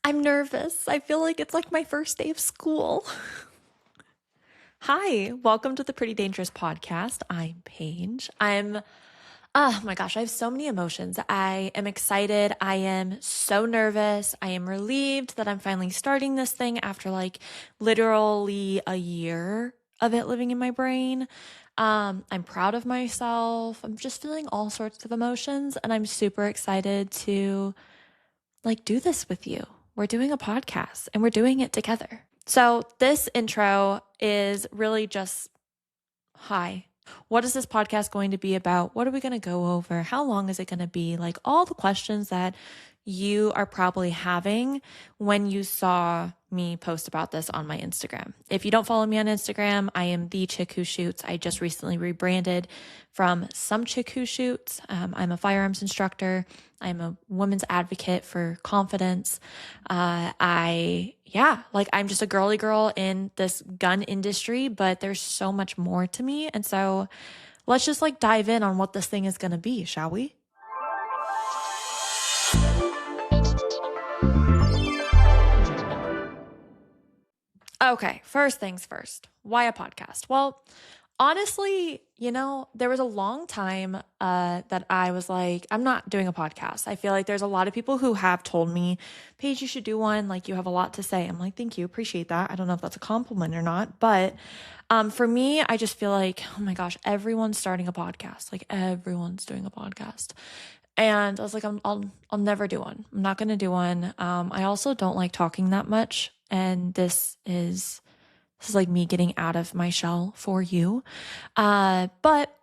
I'm nervous. I feel like it's like my first day of school. Hi, welcome to the Pretty Dangerous podcast. I'm Paige. Oh my gosh, I have so many emotions. I am excited. I am so nervous. I am relieved that I'm finally starting this thing after like literally a year of it living in my brain. I'm proud of myself. I'm just feeling all sorts of emotions, and I'm super excited to like do this with you. We're doing a podcast and we're doing it together. So, this intro is really just hi. What is this podcast going to be about? What are we going to go over? How long is it going to be? Like all the questions that you are probably having when you saw me post about this on my Instagram. If you don't follow me on Instagram, I am the chick who shoots. I just recently rebranded from some chick who shoots. I'm a firearms instructor. I'm a women's advocate for confidence. I'm just a girly girl in this gun industry, but there's so much more to me. And so let's just like dive in on what this thing is going to be, shall we? Okay, first things first. Why a podcast? Well, honestly, there was a long time that I was like, I'm not doing a podcast. I feel like there's a lot of people who have told me, Paige, you should do one. Like, you have a lot to say. I'm like, thank you. Appreciate that. I don't know if that's a compliment or not. But for me, I just feel like, oh my gosh, everyone's starting a podcast. Like, everyone's doing a podcast. And I was like, I'll never do one. I'm not going to do one. I also don't like talking that much. And this is like me getting out of my shell for you. But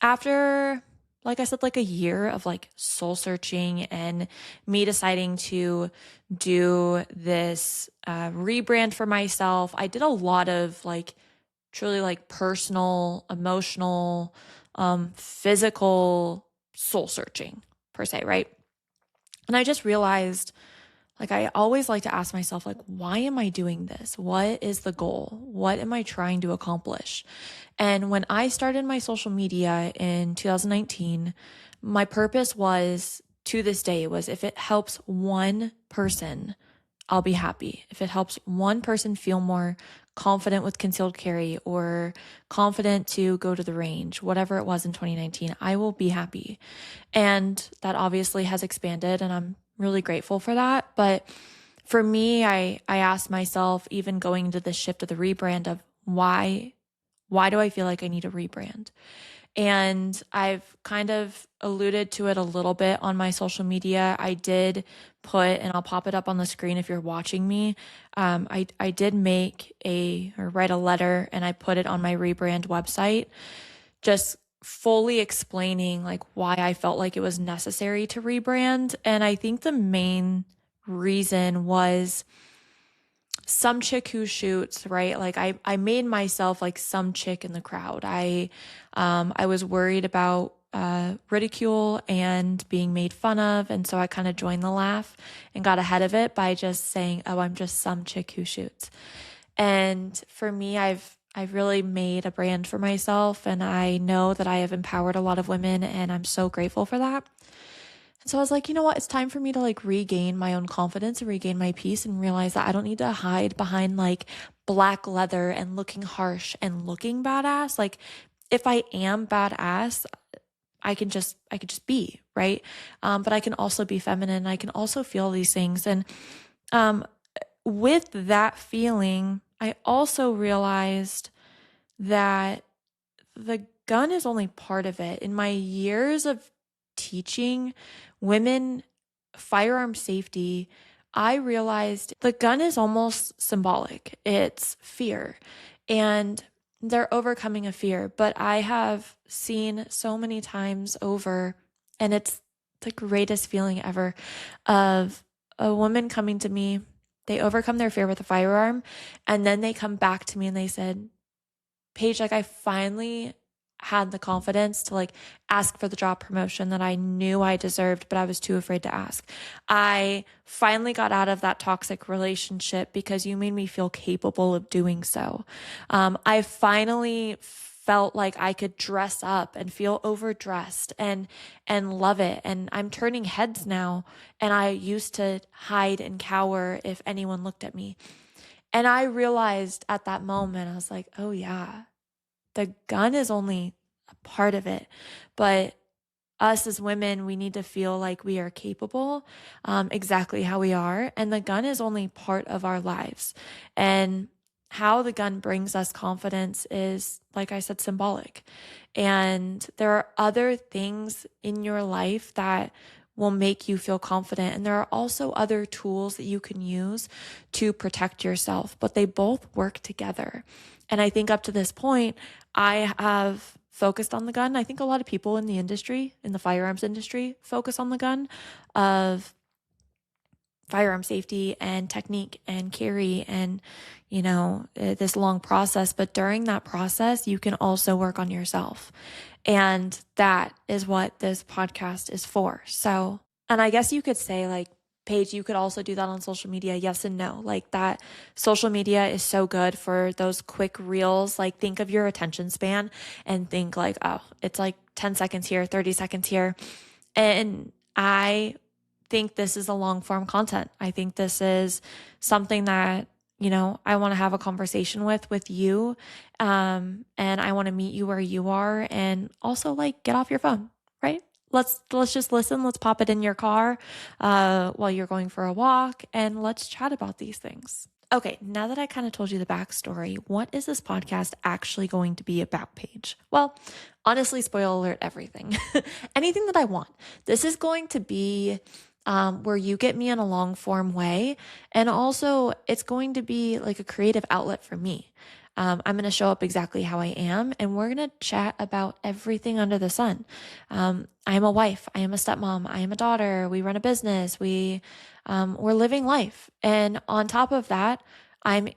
after, like I said, like a year of like soul searching and me deciding to do this rebrand for myself, I did a lot of like truly like personal, emotional, physical soul searching per se, right? And I just realized like I always like to ask myself like why am I doing this? What is the goal? What am I trying to accomplish? And when I started my social media in 2019, my purpose was to this day was if it helps one person, I'll be happy. If it helps one person feel more confident with concealed carry or confident to go to the range, whatever it was in 2019, I will be happy. And that obviously has expanded, and I'm really grateful for that. But for me, I asked myself, even going into the shift of the rebrand of why do I feel like I need a rebrand? And I've kind of alluded to it a little bit on my social media. I did put, and I'll pop it up on the screen if you're watching me. I did write a letter, and I put it on my rebrand website, just fully explaining like why I felt like it was necessary to rebrand. And I think the main reason was some chick who shoots, right? Like I made myself like some chick in the crowd. I was worried about ridicule and being made fun of, and so I kind of joined the laugh and got ahead of it by just saying, "Oh, I'm just some chick who shoots." And for me, I've really made a brand for myself, and I know that I have empowered a lot of women, and I'm so grateful for that. And so I was like, you know what? It's time for me to like regain my own confidence and regain my peace and realize that I don't need to hide behind like black leather and looking harsh and looking badass. Like if I am badass, I could just be, right? But I can also be feminine. I can also feel these things. And um, with that feeling, I also realized that the gun is only part of it. In my years of teaching women firearm safety, I realized the gun is almost symbolic. It's fear, and they're overcoming a fear. But I have seen so many times over, and it's the greatest feeling ever of a woman coming to me. They overcome their fear with a firearm, and then they come back to me and they said, Paige, like I finally had the confidence to like ask for the job promotion that I knew I deserved, but I was too afraid to ask. I finally got out of that toxic relationship because you made me feel capable of doing so. I finally felt like I could dress up and feel overdressed and love it. And I'm turning heads now, and I used to hide and cower if anyone looked at me. And I realized at that moment, I was like, oh yeah, the gun is only a part of it. But us as women, we need to feel like we are capable, exactly how we are. And the gun is only part of our lives. And how the gun brings us confidence is, like I said, symbolic. And there are other things in your life that will make you feel confident. And there are also other tools that you can use to protect yourself, but they both work together. And I think up to this point, I have focused on the gun. I think a lot of people in the industry, in the firearms industry, focus on the gun of firearm safety and technique and carry and, this long process. But during that process, you can also work on yourself. And that is what this podcast is for. So, and I guess you could say, like, Paige, you could also do that on social media. Yes and no. Like, that social media is so good for those quick reels. Like, think of your attention span and think like, oh, it's like 10 seconds here, 30 seconds here. And I think this is a long form content. I think this is something that, I want to have a conversation with you. And I want to meet you where you are, and also, like, get off your phone, right? Let's just listen. Let's pop it in your car while you're going for a walk, and let's chat about these things. Okay, now that I kind of told you the backstory, what is this podcast actually going to be about, Paige? Well, honestly, spoiler alert, everything. Anything that I want. This is going to be where you get me in a long form way. And also, it's going to be like a creative outlet for me. I'm going to show up exactly how I am, and we're going to chat about everything under the sun. I am a wife. I am a stepmom. I am a daughter. We run a business. We're living life. And on top of that, I'm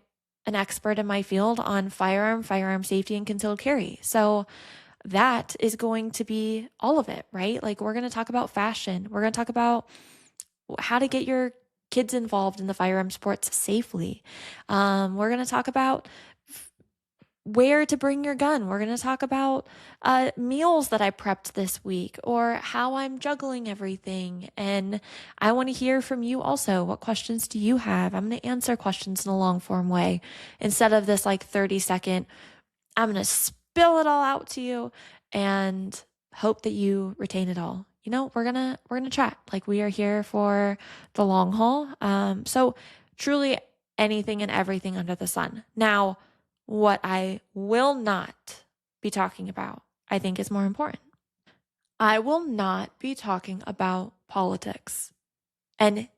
an expert in my field on firearm safety, and concealed carry. So that is going to be all of it, right? Like, we're going to talk about fashion. We're going to talk about how to get your kids involved in the firearm sports safely. We're going to talk about where to bring your gun. We're going to talk about meals that I prepped this week, or how I'm juggling everything. And I want to hear from you also. What questions do you have? I'm going to answer questions in a long form way instead of this like 30-second, I'm going to spill it all out to you and hope that you retain it all. We're going to chat. Like, we are here for the long haul. So truly anything and everything under the sun. Now, what I will not be talking about, I think, is more important. I will not be talking about politics. And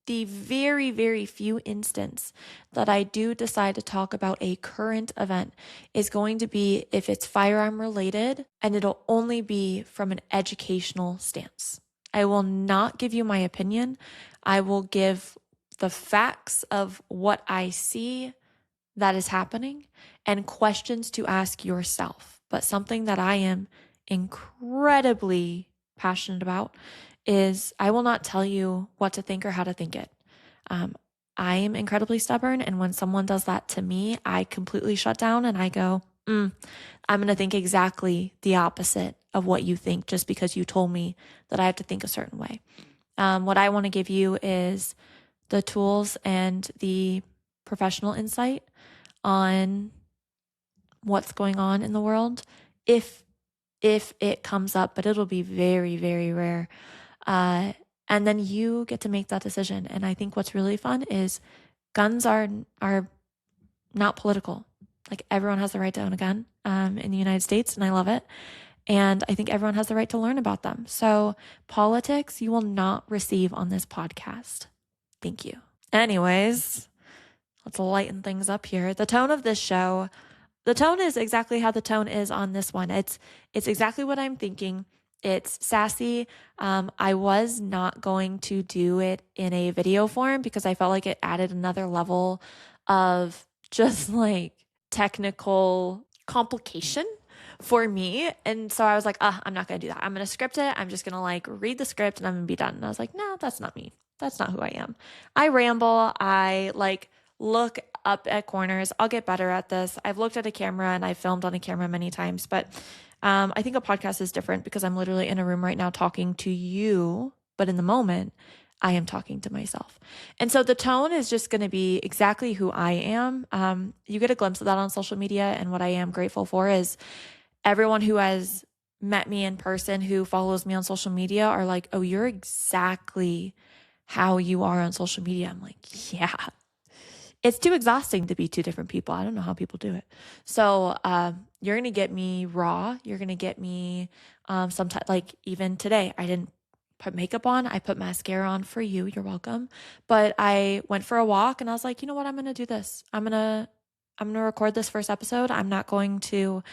the very, very few instances that I do decide to talk about a current event is going to be if it's firearm related, and it'll only be from an educational stance. I will not give you my opinion. I will give the facts of what I see that is happening and questions to ask yourself. But something that I am incredibly passionate about is I will not tell you what to think or how to think it. I am incredibly stubborn. And when someone does that to me, I completely shut down and I go, I'm going to think exactly the opposite of what you think just because you told me that I have to think a certain way. What I want to give you is the tools and the professional insight on what's going on in the world if it comes up, but it'll be very, very rare. And then you get to make that decision. And I think what's really fun is guns are not political. Like, everyone has the right to own a gun in the United States, and I love it. And I think everyone has the right to learn about them. So politics, you will not receive on this podcast. Thank you. Anyways, let's lighten things up here. The tone of this show, the tone is exactly how the tone is on this one. It's exactly what I'm thinking. It's sassy. I was not going to do it in a video form because I felt like it added another level of just like technical complication for me. And so I was like, I'm not going to do that. I'm going to script it. I'm just going to like read the script and I'm going to be done. And I was like, no, that's not me. That's not who I am. I ramble. I like look up at corners. I'll get better at this. I've looked at a camera and I've filmed on a camera many times, but I think a podcast is different because I'm literally in a room right now talking to you, but in the moment, I am talking to myself. And so the tone is just going to be exactly who I am. You get a glimpse of that on social media. And what I am grateful for is everyone who has met me in person, who follows me on social media, are like, oh, you're exactly how you are on social media. I'm like, yeah, it's too exhausting to be two different people. I don't know how people do it. So you're going to get me raw. You're going to get me sometimes, like even today, I didn't put makeup on. I put mascara on for you. You're welcome. But I went for a walk and I was like, you know what? I'm going to do this. I'm going to record this first episode. I'm not going to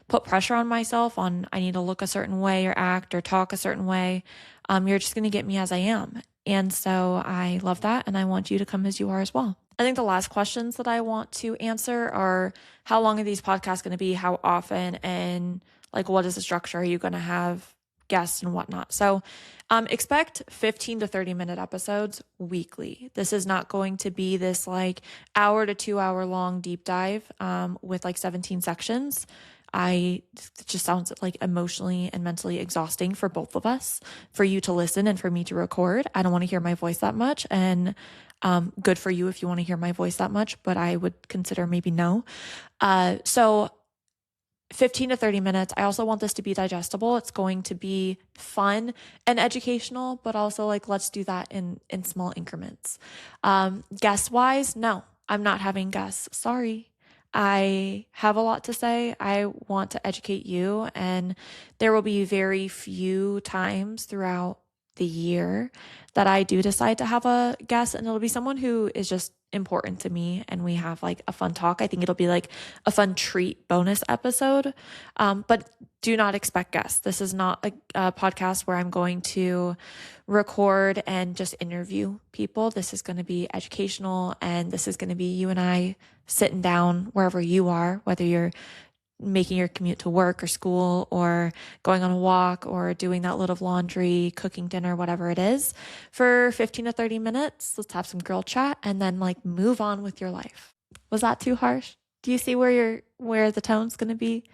put pressure on myself on I need to look a certain way or act or talk a certain way. You're just going to get me as I am. And so I love that. And I want you to come as you are as well. I think the last questions that I want to answer are how long are these podcasts going to be? How often? And like, what is the structure? Are you going to have guests and whatnot? So expect 15 to 30-minute episodes weekly. This is not going to be this like hour to 2 hour long deep dive with like 17 sections. It just sounds like emotionally and mentally exhausting for both of us, for you to listen and for me to record. I don't want to hear my voice that much. And good for you if you want to hear my voice that much, but I would consider maybe no. So 15 to 30 minutes. I also want this to be digestible. It's going to be fun and educational, but also like, let's do that in small increments. Guest wise, no, I'm not having guests. Sorry. I have a lot to say. I want to educate you, and there will be very few times throughout the year that I do decide to have a guest, and it'll be someone who is just important to me and we have like a fun talk. I think it'll be like a fun treat bonus episode. But do not expect guests. This is not a podcast where I'm going to record and just interview people. This is going to be educational, and this is going to be you and I sitting down wherever you are, whether you're making your commute to work or school or going on a walk or doing that load of laundry, cooking dinner, whatever it is, for 15 to 30 minutes. Let's have some girl chat and then like move on with your life. Was that too harsh? Do you see where the tone's going to be?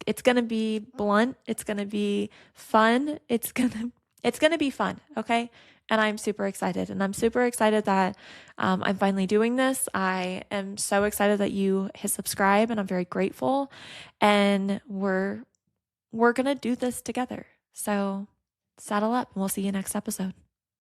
It's going to be blunt. It's going to be fun. It's going to be fun. Okay. And I'm super excited. And I'm super excited that I'm finally doing this. I am so excited that you hit subscribe, and I'm very grateful. And we're going to do this together. So saddle up, and we'll see you next episode.